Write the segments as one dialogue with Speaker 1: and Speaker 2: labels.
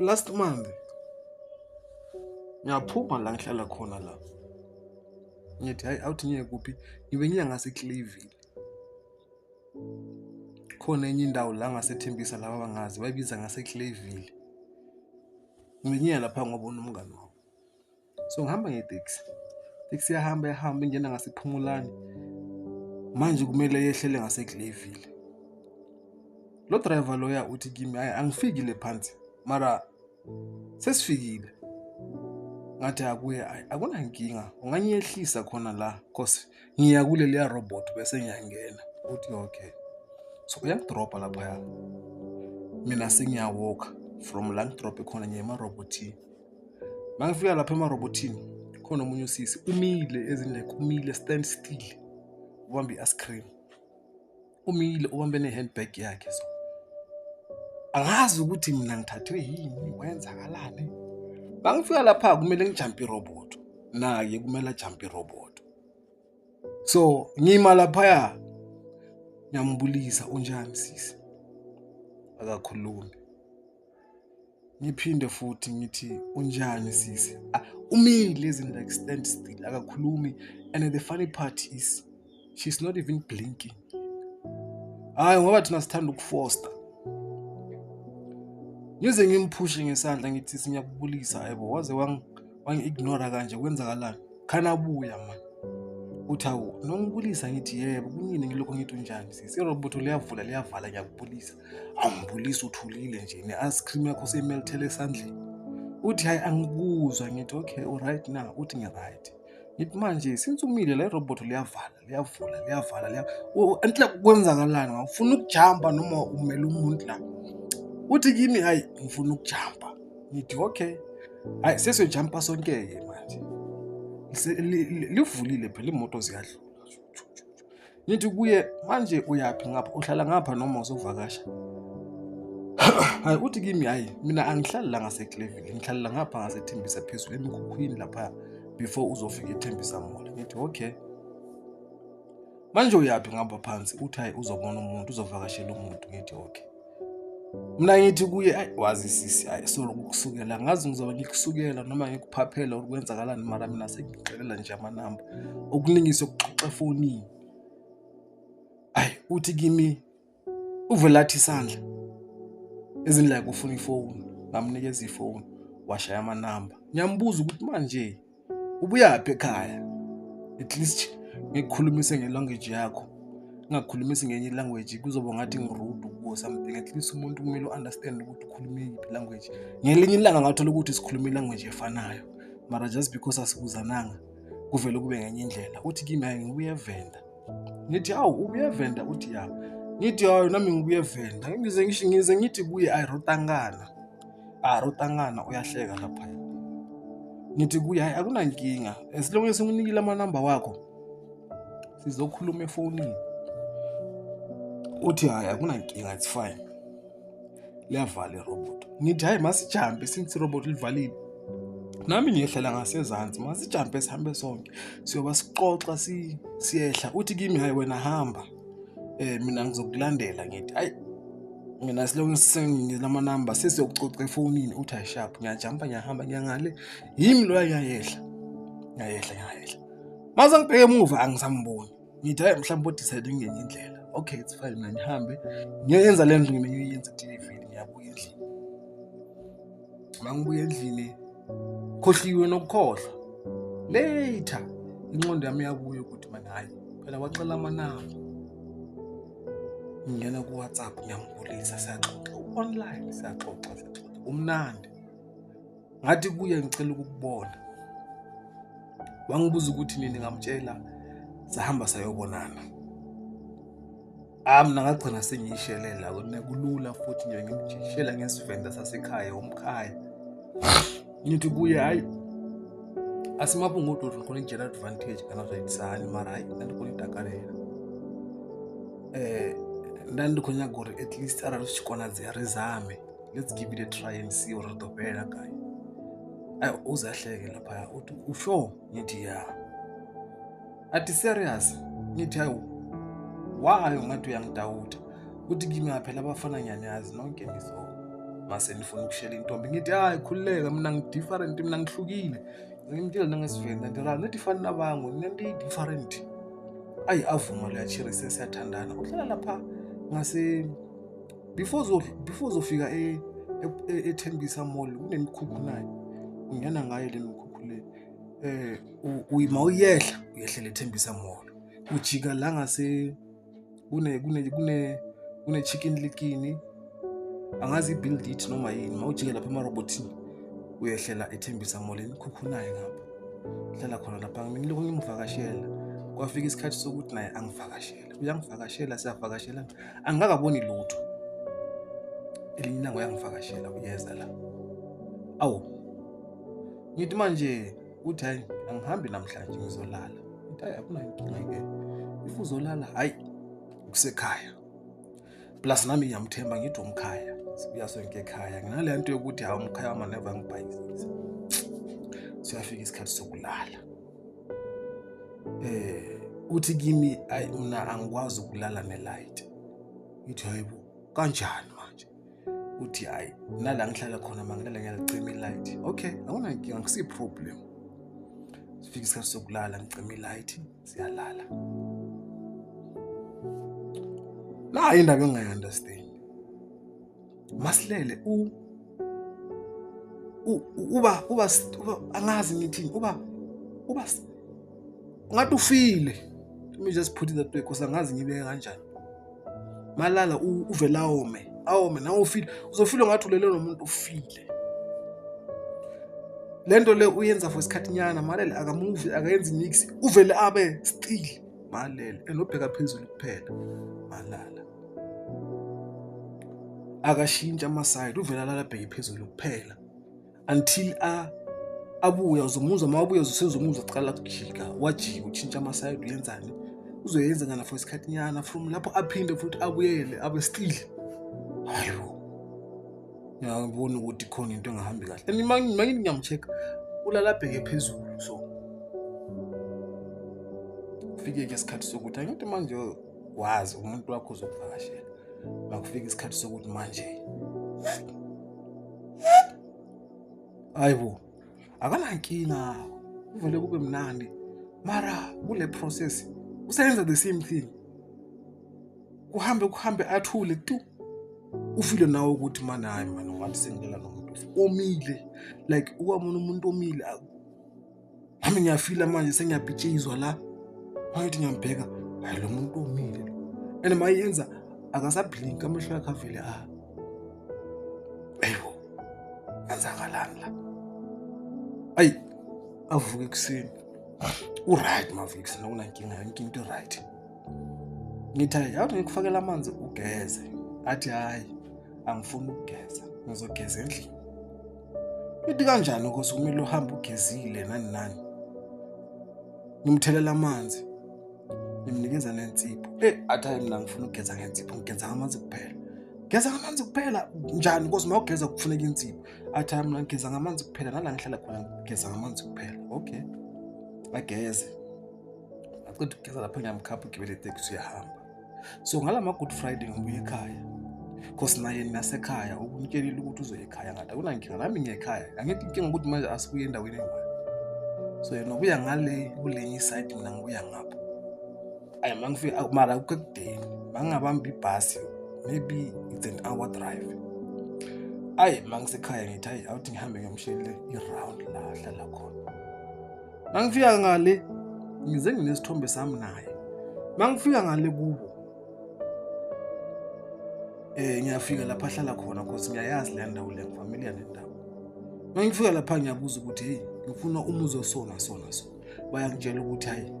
Speaker 1: last month ngiyaphuma la ngihlala khona la. Ngithi hayi awuthi ngiye kuphi? Ngibe ngiya ngaseClayville. Khona enye indawo la ngaseThembisa laba abangazi bayibiza ngaseClayville. Ngibe ngiya lapha ngobona umngani wami. So ngihamba ngeTaxi. Taxi yahamba ingena ngasePhumulani. Manje kumele yehlele ngaseClayville. Lo driver loya uthi kimi hayi angifikile phansi mara sesifikile. Ngathi akuye akunankinga unganyehlisa khona la cause ngiya kule leya robot bese ngiyangena. Uthi okay. So uyangidropa lapha. Mina sengiyawalk from la ngidrope khona ngiye emarobotini. Mangifika lapha emarobotini khona umunye usisi umile ezindleko umile stand still. Ubambe ice cream. Umile ubambe nehandbag yakhe so. Angazi ukuthi mina ngithathwe yini kwenzakalani. Bangifika lapha kumele ngijump irobot. Naye kumele jump irobot. So ngima lapha ngiyambulisa unjani sisi. Akakhulumi. Ngiphinde futhi ngithi unjani sisi. Umile ezindleko stand still akakhulumi and the funny part is she's not even blinking. Hayi ngoba thina sithanda ukufoster. Ngize ngimphushe ngesandla ngithi singiyakubulisa hayibo waze wangi-ignore kanje kwenzakalani? Khana buya man. Uthi awu nongibulisa ngithi yebo kunini ngilokho ngithi unjani sisi. Irobot liyavula liyavala ngiyakubulisa. Angibulisa uthulile nje ne-ice cream yakho seyimelthele esandleni. Uthi hayi angikuzwa ngithi okay alright now uthi ngi-right. Ngithi manje since umile la irobot liyavala liyavala. Enhle kwenzakalani? Ngifuna ukujumpa noma umele umuntu la. Uthi kimi hayi ngifuna ukujumpa. Ngithi okay. Hayi sesiyojumpa sonke manje. Livulile phela imoto ziyadlula. Ngithi kuye manje uyapi ngapha uhlala ngapha noma uzovakasha? Hayi uthi kimi hayi mina angihlali la ngaseClayville ngihlala ngapha ngaseThembisa phezulu emikhukhwini lapha before uzofika eThembisa Mall. Ngithi okay. Manje uyapi ngapha phansi? Uthi hayi uzobona umuntu uzovakashela umuntu. Ngithi okay. Mina ngithi kuye hayi wazi sisi hayi solo ukusukela ngazi ngizoba ngikusukela noma ngikuphaphela ukwenzakalani mara mina sengixelela nje amanamba okuningise ukuxoxa efonini. Hayi uthi kimi uvelathi isandla ezindlela kufuna ifoni ngamnikeza ifoni washaya amanamba. Ngiyambuza ukuthi manje ubuyaphi ekhaya? At least ngikukhulumise ngelanguage yakho. Ngakhulumisi ngenye language kuzoba ngathi ngirude kuwo something. At least umuntu kumele understand ukuthi ukhuluma iphi language. Ngelinye ilanga ngathola ukuthi sikhuluma ilanguage efanayo mara just because asikuzananga kuvele kube ngenye indlela. Uthi kimi hayi ngibuye eVenda. Ngithi awu ubuye eVenda? Uthi ya. Ngithi hayi nami ngibuye eVenda. Ngize ngithi kuye ayirotangana. Rotangana uyahleka lapha. Ngithi kuye hayi akunankinga. Esilonge singinikile amanamba wakho sizokhuluma efonini. Uthi hayi akunankinga it's fine. Liyavala irobot. Ngithi hayi masijumpe since irobot livalile. Nami ngiyehlala ngasezantsi masijumpe sihambe sonke. Siyoba sixoxa siyehla. Uthi kimi hayi wena hamba. Mina ngizokulandela. Ngithi hayi mina silonke senginamanamba sesiyokucoca efonini. Uthi hayi sharp ngiyajumpa ngiyahamba ngiyangale. Yimi lo ngiyayehla. Ngiyayehla. Maze ngibheke emuva angisamboni. Ngithi hayi mhlawumbe udecide ngenye indlela. Okay it's fine mina ngihambe ngiyenza le nto ngiyenza eClayville ngiyabuya endlini. Mangibuya endlini khohliwe nokukhohlwa. Later inqondo yami yabuya ukuthi mana hayi phela wacela amanamba. Ngiyena ku WhatsApp ngiyambulisa siyaxoxa online siyaxoxa. Umnandi. Ngathi kuye ngicela ukukubona. Wangibuza ukuthi nini ngamtshela sahamba sayobonana. Mina ngagcina sengiyishelela kulula futhi nje ngimjishela ngesivenda sasekhaya umkhaya. Ngithi kuye hayi asimapho ngoDodo ngikho ngitshela advantage kana uzayitsani mara hayi ndandikhona idakalela. Ndandikhona gore at least ara sikona ziyazame. Let's give it a try and see what the better guy. Uzahleke lapha uthi usho? Ngithi ya. Athi serious? Ngithi hayi why ngathi uyangidawuda. Uthi kimi phela abafana ngiyayazi nonke ngizo. mase nifuna ukushela intombi ngithi hayi khulileka mina ngidifferent mina ngihlukile ngimtshela nangesivenda ndira nethi fana nabangu nento different ayi avuma lo yachirisa siyathandana uhlala lapha ngase before uzofika eThembisa Mall kunemikhukhu nayo ungena ngayo le mikhukhu le uyima uyehla uyehlela eThembisa Mall ujika la ngase kune chicken lickini angazi ibuild it noma yini mawujike lapha emarobotini uyehlela eThembisa Mall imikhukhu nayo ngapha hlala khona lapha mina ngiloko ngimvakashela kwafika isikhathi sokuthi naye angivakashela uyangivakashela siyavakashela angikakaboni lutho elinye ilanga uyangivakashela uyeza la awu ngithi manje uthi hayi angihambi namhlanje ngizolala uthi hayi akuna inkinga ke if uzolala hayi kusekhaya plus nami ngiyamthemba ngithi umkhaya sibuya sonke ekhaya nginale nto yokuthi hawu umkhaya wama never ngibhayizisa siyafika isikhathi sokulala uthi kimi ayi mina angikwazi ukulala nelight ngithi hayibo kanjani manje uthi hayi nala ngihlala khona mangilala ngiyacima ilight okay akuna inkinga ngisi problem sifika isikhathi sokulala ngicima ilight siyalala la indaba engayi-understand masilele uba angazi ngithini uba ngathi ufile let me just put it that way because angazi ngibeke kanjani malala uvela awome nawe ufile uzofila ngathi ulele nomuntu ufile lento le uyenza for isikhathi nyana malele akamuvi akayenzi mix uvele abe still malele enobheka phezulu kuphela malala akashintsha amaside uvela lala bheke phezulu kuphela until abuya uzomuzwa mabuya uzosezomuzwa cala kujika wajika utshintsha amaside uyenzani uzoyenza ngana for isikhathi nyana from lapho aphinde futhi abuyele abe still hayo ngiyabona ukuthi khona into engahambi kahle and manje ngiyamcheck ulala bheke phezulu so ufike ke isikhathi sokuthi angithi manje wazi umuntu wakho uzokuvakashela bakufika isikhathi sokuthi manje ayibo akana nkinga uvele kube mnandi mara kule process usenza the same thing kuhambe athule tu ufile nawe ukuthi man hayi man ungathi sengilela nomuntu omile like ukwamona umuntu omile nami ngiyafila manje sengiyabhitshizwa la manje ngiyambheka hayi lo muntu omile and mayenza akasablink amehlo yakhe avele ayibo kanzakalanga la ayi avuke kuseni uright mavix nona inkinga into right ngithi awuthi ngikufakela amanzi ugeze athi hayi angifuni ukugeza ngizogeza endlini ithi kanjani ukuthi kumele uhambe ugezile nani ngimthelela amanzi ngimnikeza nensipho athi hayi mina ngifuna ukugeza ngensipho ngigeza ngamanzi kuphela geza ngamanzi kuphela njani because mawugeza kufuneka insipho athi hayi mina ngigeza ngamanzi kuphela nala ngihlala khona ngigeza ngamanzi kuphela okay ageze aqeda ukugeza lapha ngiyamkhapha ugibele iteksi uyahamba so ngalama Good Friday ngibuye ekhaya because naye nasekhaya ukumtshelile ukuthi uzoya ekhaya ngathi akunankinga nami ngiye ekhaya angithi inkinga ukuthi manje asibuye endaweni engayo so yena ubuya ngale kulenye side mina ngibuya ngapha ayi mangifika mara ukudeni mangabamba ibhasi maybe it's an hour drive ayi mangisekhaya ngithi hayi awuthi ngihambe ngiyamshiyele i-round la hlala khona mangifika ngale ngize nginesithombe sami naye mangifika ngale kubo ngiyafika lapha ahlala khona because ngiyayazi le ndawo le ngifamiliar nendawo mangifika lapha ngiyabuza ukuthi hey ngifuna umuzo sona bayangitshela ukuthi hayi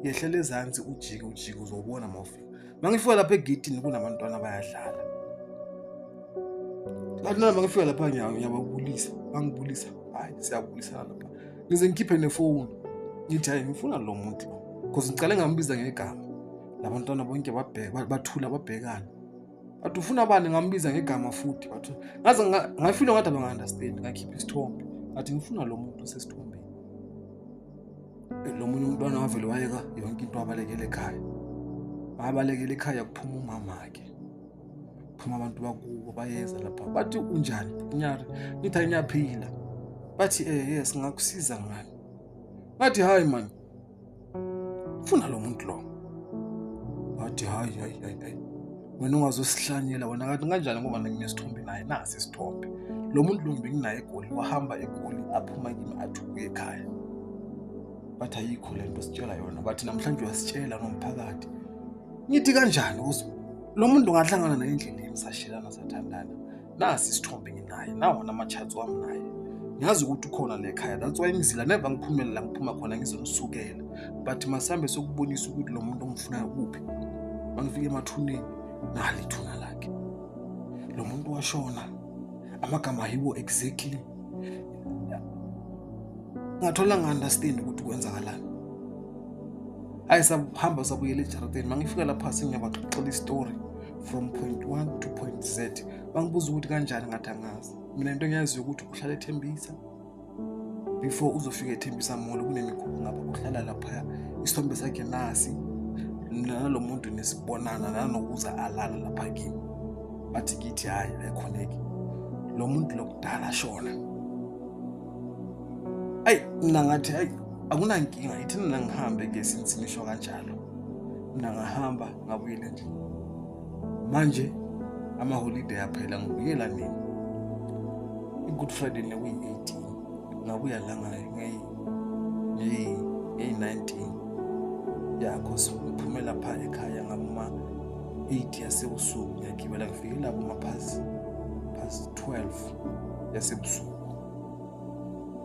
Speaker 1: yehlela ezantsi ujike uzobona mawufika mangifika lapha egedini kunabantwana bayadlala kanti nami mangifika lapha ngiyababulisa bangibulisa hayi siyabulisana lapha ngize ngikhiphe nefoni ngithi hayi ngifuna lo muntu because ngicela ngambiza ngegama labantwana bonke bathula babhekana bathi ufuna bani ngambiza ngegama futhi bathi ngaze ngafila ngathi abangaunderstand ngakhipha isithombe athi ngifuna lo muntu osesithombeni lo munye umntwana wavele wayeka yonke into abalekele ekhaya kuphuma umama wakhe phuma abantu bakubo bayeza lapha bathi unjani Nyari, nithi ngiyaphila bathi yes ngakusiza ngani ngathi hayi man ufuna lo muntu lo bathi hayi wena ungazosihlanyela wena ngathi kanjani ngoba nginesithombe naye nasi isithombe lo muntu lo nginaye eGoli wahamba eGoli aphuma kimi athi uye ekhaya bathi ayikho lento sitshela yona bathi namhlanje uyasitshela nomphakathi ngithi kanjani lo muntu ungahlangana naye endleleni sashilana sathandana nasi isithombe nginaye nawo namachats wami naye ngiyazi ukuthi ukhona le ekhaya that's why ngizila never ngiphumele la ngiphuma khona ngizonisukela but masambe sokubonisa ukuthi lo muntu ongifunayo kuphi mangifike emathuneni nali ithuna lakhe lo muntu washona amagama yiwo exactly ngathola nga-understand ukuthi kwenzakalani ayisahamba sabuyela ejaradeni mangifika lapha sengiyabaxoxela istory from point 1 to point Z bangibuza ukuthi kanjani ngathi angazi mina into engiyaziyo ukuthi uhlala eThembisa before uzofika eThembisa mall kunemikhulu ngapha uhlala lapha isithombe sakhe nasi nalo muntu nesibonana nanokuza alala lapha kimi bathi kithi hayi ayikhoneki lo muntu lokudala shona mina ngathi akunankinga ithi mina ngihambe ke sinisinisho kanjalo mina ngahamba ngabuyela endlini manje ama-holiday aphela ngibuyela nini i-Good Friday nekuyi-18 ngabuya la ngeyi-19 cause ngiphume lapha ekhaya ngaboma-8 yasebusuku ngiyagibela ngifike lapho past 12 yasebusuku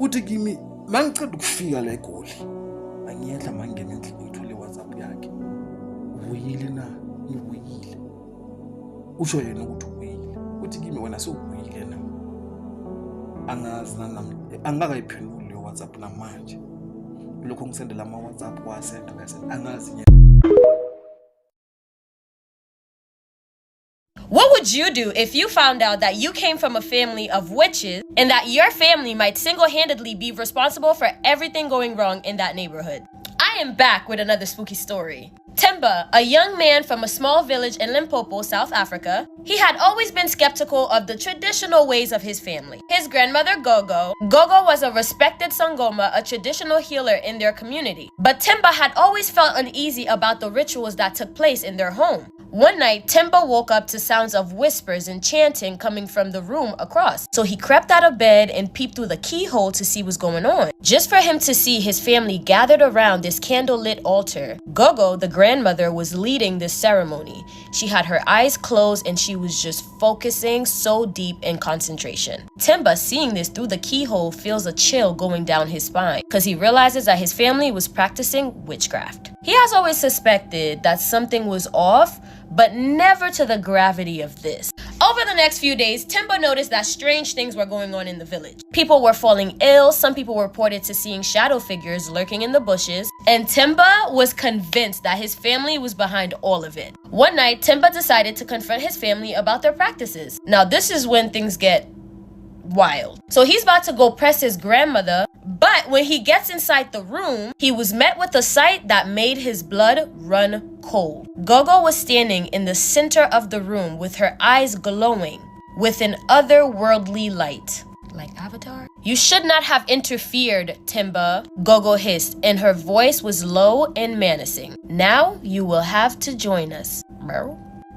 Speaker 1: uthi kimi mangiceda ukufika la eGoli angiyehla mangingena endlini ngithole WhatsApp yakhe ubuyile na ngibuyile usho yena ukuthi ubuyile uthi kimi wena sewubuyile na angazi angakayiphenduli le WhatsApp namanje lokho ngisendela ama WhatsApp wasenda angazi.
Speaker 2: What would you do if you found out that you came from a family of witches and that your family might single-handedly be responsible for everything going wrong in that neighborhood? I am back with another spooky story. Temba, a young man from a small village in Limpopo, South Africa, he had always been skeptical of the traditional ways of his family. His grandmother, Gogo was a respected Sangoma, a traditional healer in their community. But Temba had always felt uneasy about the rituals that took place in their home. One night, Temba woke up to sounds of whispers and chanting coming from the room across. So he crept out of bed and peeped through the keyhole to see what's going on. Just for him to see his family gathered around this candlelit altar. Gogo, the grandmother, was leading this ceremony. She had her eyes closed and she was just focusing so deep in concentration. Temba, seeing this through the keyhole, feels a chill going down his spine because he realizes that his family was practicing witchcraft. He has always suspected that something was off, but never to the gravity of this. Over the next few days, Temba noticed that strange things were going on in the village. People were falling ill, some people were reported to seeing shadow figures lurking in the bushes, and Temba was convinced that his family was behind all of it. One night, Temba decided to confront his family about their practices. Now, this is when things get wild. So he's about to go press his grandmother, but when he gets inside the room, he was met with a sight that made his blood run cold. Gogo was standing in the center of the room with her eyes glowing with an otherworldly light. Like Avatar? You should not have interfered, Temba, Gogo hissed, and her voice was low and menacing. Now you will have to join us.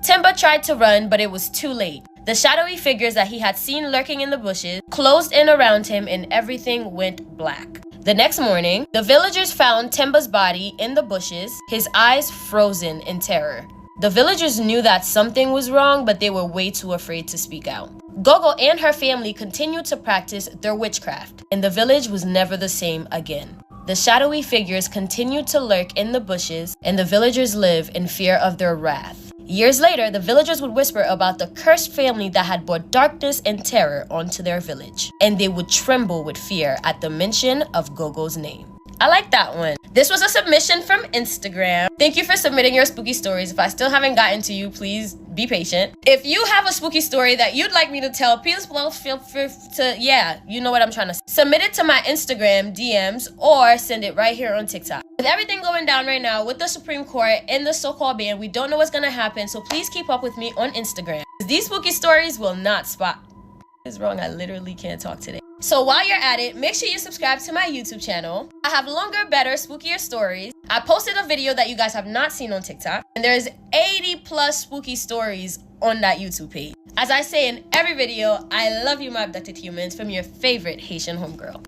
Speaker 2: Temba tried to run, but it was too late. The shadowy figures that he had seen lurking in the bushes closed in around him and everything went black. The next morning, the villagers found Temba's body in the bushes, his eyes frozen in terror. The villagers knew that something was wrong, but they were way too afraid to speak out. Gogo and her family continued to practice their witchcraft, and the village was never the same again. The shadowy figures continued to lurk in the bushes, and the villagers live in fear of their wrath. Years later, the villagers would whisper about the cursed family that had brought darkness and terror onto their village, and they would tremble with fear at the mention of Gogo's name. I like that one. This was a submission from Instagram. Thank you for submitting your spooky stories. If I still haven't gotten to you, please be patient. If you have a spooky story that you'd like me to tell, please feel free to, you know what I'm trying to say. Submit it to my Instagram DMs or send it right here on TikTok. With everything going down right now with the Supreme Court and the so-called ban, we don't know what's gonna happen, so please keep up with me on Instagram. These spooky stories will not stop. It's wrong, I literally can't talk today. So while you're at it, make sure you subscribe to my YouTube channel. I have longer, better, spookier stories. I posted a video that you guys have not seen on TikTok, and there's 80 plus spooky stories on that YouTube page. As I say in every video, I love you, my abducted humans, from your favorite Haitian homegirl.